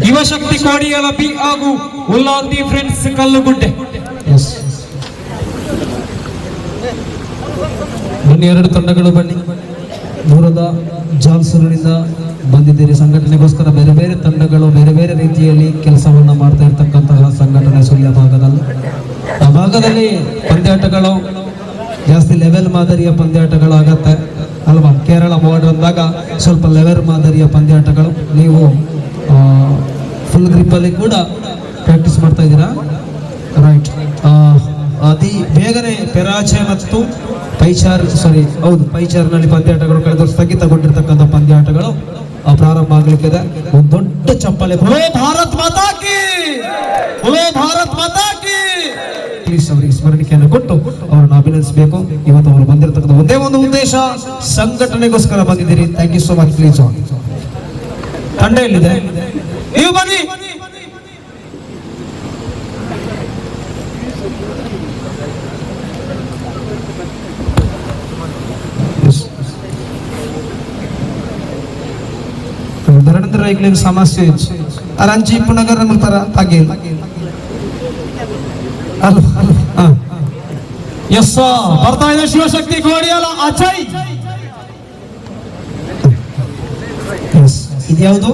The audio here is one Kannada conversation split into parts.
ಯುವಶಕ್ತಿ ಕೋಡಿಯಾಳ ಬಿ ಹಾಗೂ ಉಲ್ಲಾಲ್ದಿ ಫ್ರೆಂಡ್ಸ್ ಕಲ್ಲುಗುಡ್ಡೆ. ಬನ್ನಿ, ಎರಡು ತಂಡಗಳು ಬನ್ನಿ. ದೂರದ ಜಾಲ್ಸೂರಿನಿಂದ ಬಂದಿದ್ದೀರಿ. ಸಂಘಟನೆಗೋಸ್ಕರ ಬೇರೆ ಬೇರೆ ತಂಡಗಳು ಬೇರೆ ಬೇರೆ ರೀತಿಯಲ್ಲಿ ಕೆಲಸವನ್ನ ಮಾಡ್ತಾ ಇರ್ತಕ್ಕಂತಹ ಸಂಘಟನೆ ಸುಳ್ಯ ಭಾಗದಲ್ಲಿ. ಆ ಭಾಗದಲ್ಲಿ ಪಂದ್ಯಾಟಗಳು ಜಾಸ್ತಿ ಲೆವೆಲ್ ಮಾದರಿಯ ಪಂದ್ಯಾಟಗಳಾಗತ್ತೆ ಅಲ್ವಾ? ಕೇರಳ ಬಾರ್ಡರ್ ಅಂದಾಗ ಸ್ವಲ್ಪ ಲೆವೆಲ್ ಮಾದರಿಯ ಪಂದ್ಯಾಟಗಳು. ನೀವು ಫುಲ್ ಗ್ರಿಪ್ಪಲ್ಲಿ ಕೂಡ ಪ್ರಾಕ್ಟೀಸ್ ಮಾಡ್ತಾ ಇದ್ದೀರಾ, ರೈಟ್? ಅತಿ ಬೇಗನೆ ಪೆರಾಚೆ ಮತ್ತು ಪೈಚಾರ್ನಲ್ಲಿ ಪಂದ್ಯಾಟಗಳು ಕಳೆದ ಸ್ಥಗಿತಗೊಂಡಿರ್ತಕ್ಕಂಥ ಪಂದ್ಯಾಟಗಳು ಪ್ರಾರಂಭ ಆಗ್ಲಿಕ್ಕಿದೆ. ಒಂದು ದೊಡ್ಡ ಚಪ್ಪಲೆ ಭಾರತ್ ಮಾತಾ ಕಿ, ಭಾರತ್ ಮಾತಾ ಕಿ. ಪ್ಲೀಸ್ ಅವರಿಗೆ ಸ್ಮರಣಿಕೆಯನ್ನು ಕೊಟ್ಟು ಅವರನ್ನು ಅಭಿನಂದಿಸಬೇಕು. ಇವತ್ತು ಅವರು ಬಂದಿರತಕ್ಕಂಥ ಒಂದೇ ಒಂದು ಉದ್ದೇಶ, ಸಂಘಟನೆಗೋಸ್ಕರ ಬಂದಿದ್ದೀರಿ. Thank you so much. Please ತಂಡ ಎಲ್ಲಿದೆ? ನೀವು ಬನ್ನಿ. ಧರಣೇಂದ್ರ ಐಕ್ಲಿಂಗ್ ಸಮಸ್ಯೆ ಅರಂಚಿ ಪುನಗರ ಬರ್ತಾರ ಹಾಗೆ ಎಸ್ ಬರ್ತಾ ಇದೆ ಶಿವಶಕ್ತಿ ಕೋಡಿಯಾಳ ಅಜಯ್. ಇದ್ಯಾವುದು?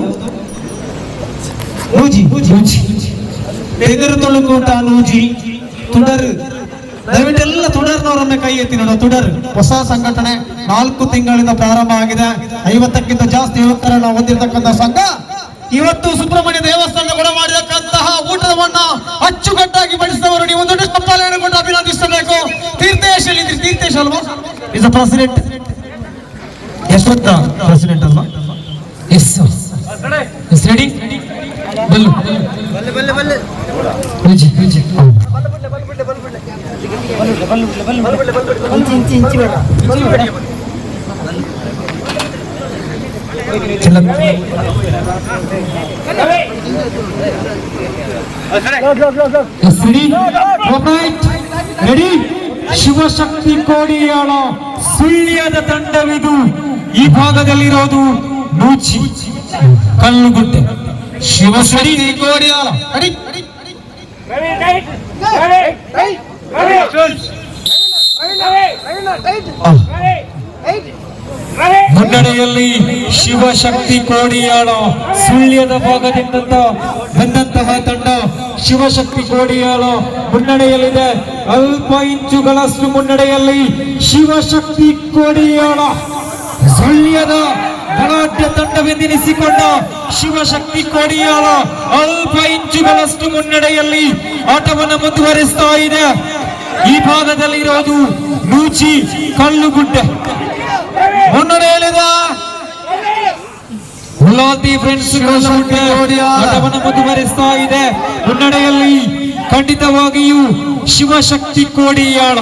ನೂಜಿ ತುಳುಕೂಟ ನೂಜಿ ತುಡರ್. ದಯವಿಟ್ಟೆಲ್ಲ ತುಡರ್ನವರನ್ನ ಕೈ ಎತ್ತಿ ನೋಡ. ತುಡರ್ ಹೊಸ ಸಂಘಟನೆ, 4 ತಿಂಗಳಿಂದ ಪ್ರಾರಂಭ ಆಗಿದೆ. 50ಕ್ಕಿಂತ ಜಾಸ್ತಿ ಯುವಕರನ್ನ ಹೊಂದಿರತಕ್ಕಂಥ ಸಂಘ. ಇವತ್ತು ಸುಬ್ರಹ್ಮಣ್ಯ ದೇವಸ್ಥಾನ ಕೂಡ ಮಾಡಿರತಕ್ಕಂತಹ ಊಟವನ್ನ ಅಚ್ಚುಕಟ್ಟಾಗಿ ಬಡಿಸಿದವರು. ನೀವು ದೊಡ್ಡ ಕಪ್ಪಾಲೆಯನ್ನು ಕೊಟ್ಟು ಅಭಿನಂದಿಸಬೇಕು. ತೀರ್ಥೇಶ್ ತೀರ್ಥೇಶ್ ಅಲ್ವಾ? Is president. ಯಶವಂತ ಪ್ರೆಸಿಡೆಂಟ್ ಅಲ್ವಾ? Yes ready. Ballu ready. Shivashakti Kodiyala ಸುಳ್ಯದ ತಂಡವಿದು. ಈ ಭಾಗದಲ್ಲಿರೋದು ನೂಚಿ ಕಲ್ಲುಗುಡ್ಡೆ. ಶಿವಶಕ್ತಿ ಕೋಡಿಯಾಳ ಮುನ್ನಡೆಯಲ್ಲಿ ಶಿವಶಕ್ತಿ ಕೋಡಿಯಾಳ ಸುಳ್ಯದ ಭಾಗದಿಂದ ಬಂದಂತಹ ತಂಡ ಶಿವಶಕ್ತಿ ಕೋಡಿಯಾಳ ಮುನ್ನಡೆಯಲ್ಲಿದೆ. ಅಲ್ಪ ಇಂಚುಗಳಷ್ಟು ಮುನ್ನಡೆಯಲ್ಲಿ ಶಿವಶಕ್ತಿ ಕೋಡಿಯಾಳ ಸುಳ್ಯದ ಬಲಾಢ್ಯ ತಂಡವೆಂದೆನಿಸಿಕೊಂಡ ಶಿವಶಕ್ತಿ ಕೋಡಿಯಾಳ ಅಲ್ಪ ಇಂಚುಗಳಷ್ಟು ಮುನ್ನಡೆಯಲ್ಲಿ ಆಟವನ್ನು ಮುಂದುವರಿಸ್ತಾ ಇದೆ. ಈ ಭಾಗದಲ್ಲಿ ಇರೋದು ನೂಚಿ ಕಲ್ಲುಗುಡ್ಡೆ. ಮುನ್ನಡೆಯಲ್ಲಿದ ಉಲ್ಲಾಲ್ದಿ ಫ್ರೆಂಡ್ಸ್ ಆಟವನ್ನು ಮುಂದುವರಿಸ್ತಾ ಇದೆ. ಮುನ್ನಡೆಯಲ್ಲಿ ಖಂಡಿತವಾಗಿಯೂ ಶಿವಶಕ್ತಿ ಕೋಡಿಯಾಳ.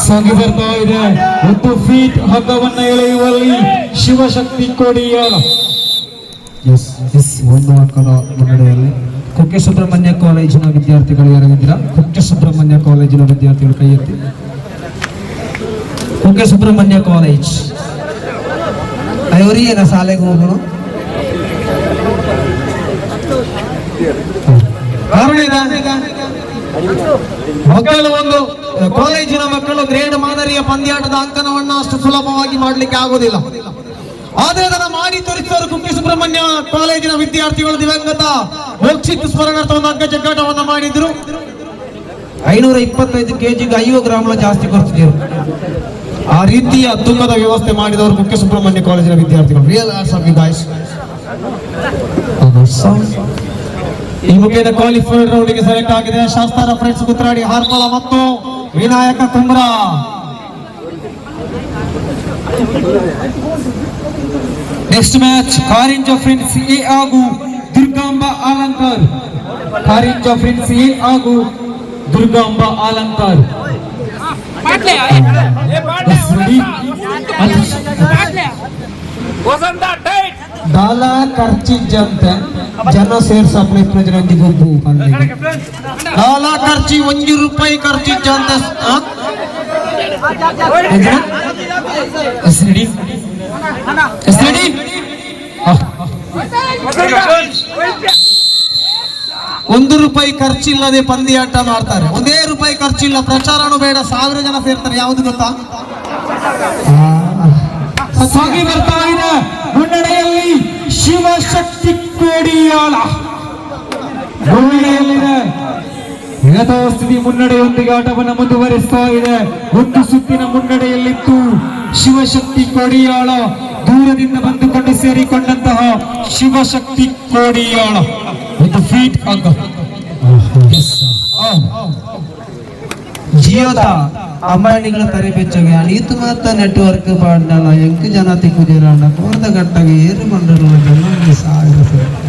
ಸಾಗಿ ಬರ್ತಾ ಇದೆ. 1 ಫೀಟ್ ಹಗ್ಗವನ್ನು ಎಳೆಯುವಲ್ಲಿ ಶಿವಶಕ್ತಿ ಕೋಡಿಯಾಳ. ಒಂದು ಅಂಕದ ಮುನ್ನಡೆಯಲ್ಲಿ ಕುಕ್ಕೆ ಸುಬ್ರಹ್ಮಣ್ಯ ಕಾಲೇಜಿನ ವಿದ್ಯಾರ್ಥಿಗಳು ಯಾರಾಗಿದ್ದೀರಾ? ಕುಕ್ಕೆ ಸುಬ್ರಹ್ಮಣ್ಯ ಕಾಲೇಜಿನ ವಿದ್ಯಾರ್ಥಿಗಳು ಕೈ ಎತ್ತಿ. ಕುಕ್ಕೆ ಸುಬ್ರಹ್ಮಣ್ಯ ಕಾಲೇಜ್ ಅವರಿಗೆ ಶಾಲೆಗೆ ಹೋಗೋಣ. ಮಕ್ಕಳು ಒಂದು ಕಾಲೇಜಿನ ಮಕ್ಕಳು ಗ್ರೇಡ್ ಮಾದರಿಯ ಪಂದ್ಯಾಟದ ಅಂಕಣವನ್ನ ಅಷ್ಟು ಸುಲಭವಾಗಿ ಮಾಡಲಿಕ್ಕೆ ಆಗೋದಿಲ್ಲ. ಆದ್ರೆ ಅದನ್ನ ಮಾಡಿ ತೋರಿಸಿದವರು ಕುಕ್ಕೆ ಸುಬ್ರಹ್ಮಣ್ಯ ಕಾಲೇಜಿನ ವಿದ್ಯಾರ್ಥಿಗಳು. ದಿವಂಗತ ಮೋಕ್ಷಿತ್ ಸ್ಮರಣಾರ್ಥ ಒಂದು ಅಂಕ ಜಗ್ಗಾಟವನ್ನ ಮಾಡಿದ್ರು. 525 kg 5 ಗ್ರಾಮ್ ಜಾಸ್ತಿ ಕೊಡ್ತಿದ್ರು. ಆ ರೀತಿಯ ತುಂಬದ ವ್ಯವಸ್ಥೆ ಮಾಡಿದವರು ಕುಕ್ಕೆ ಸುಬ್ರಹ್ಮಣ್ಯ ಕಾಲೇಜಿನ ವಿದ್ಯಾರ್ಥಿಗಳು. Real arts of you guys. ಈ ಮುಖೇನ ಕ್ವಾಲಿಫೈಡ್ ರೌಂಡ್ಗೆ ಸೆಲೆಕ್ಟ್ ಆಗಿದೆ ಶಾಸ್ತಾರ ಫ್ರೆಂಡ್ಸ್ ಕುತ್ರಾಡಿ ಹಾರ್ಕೊಳ ಮತ್ತು Vinayaka Kumbra. Next match Karinja friends A ಹಾಗೂ ದುರ್ಗಾಂಬ ಆಲಂಕರ್. ಕಾರಿಂಜ ಫ್ರೆಂಡ್ಸ್ ಎ ಹಾಗೂ ದುರ್ಗಾಂಬ ಆಲಂಕರ್. ದಾಲ ಖರ್ಚಿಜ್ಜಂತೆ ಜನ ಸೇರ್ಸಪ್ಲೆ ಪ್ರಜನೊಂದಿಗೊಬ್ಬು ದಾಲ ಖರ್ಚಿ ₹1 ಖರ್ಚಿಜ್ಜಂತೆ Ready? Ready? ₹1 ಖರ್ಚಿಲ್ಲದೆ ಪಂದ್ಯಾಟ ಮಾಡ್ತಾರೆ. ₹1 ಖರ್ಚಿಲ್ಲ, ಪ್ರಚಾರನೂ ಬೇಡ, 1000 ಜನ ಸೇರ್ತಾರೆ. ಯಾವುದು ಗೊತ್ತಾ? ಸಾಗಿ ಬರ್ತಾ ಇದೆ ಮುನ್ನಡೆಯಲ್ಲಿ ಶಿವಶಕ್ತಿ ಕೋಡಿಯಾಳ. ಮುನ್ನಡೆಯಲ್ಲಿದೆ. ಯಥಾಸ್ಥಿತಿ ಮುನ್ನಡೆಯೊಂದಿಗೆ ಆಟವನ್ನು ಮುಂದುವರಿಸ್ತಾ ಇದೆ. ಒಂದು ಸುತ್ತಿನ ಮುನ್ನಡೆಯಲ್ಲಿತ್ತು ಶಿವಶಕ್ತಿ ಕೋಡಿಯಾಳ. ದೂರದಿಂದ ಬಂದುಕೊಂಡು ಸೇರಿಕೊಂಡಂತಹ ಶಿವಶಕ್ತಿ ಕೋಡಿಯಾಳ ಒಂದು ಫೀಟ್ ಅಂಕ. ಜಿಯೋದ ಅಂಬಾನಿಗಳ ತರಬೇತಿಗೆ ಅನೀತು ಮಾತ ನೆಟ್ವರ್ಕ್ ಪಾಡ್ನಲ್ಲ ಎಂಕ್ ಜನ ತಿಕ್ಕುದಿರ ಕೋರ್ದ ಗಟ್ಟಗೆ ಏರು ಮಂಡಲ ಜನ 1000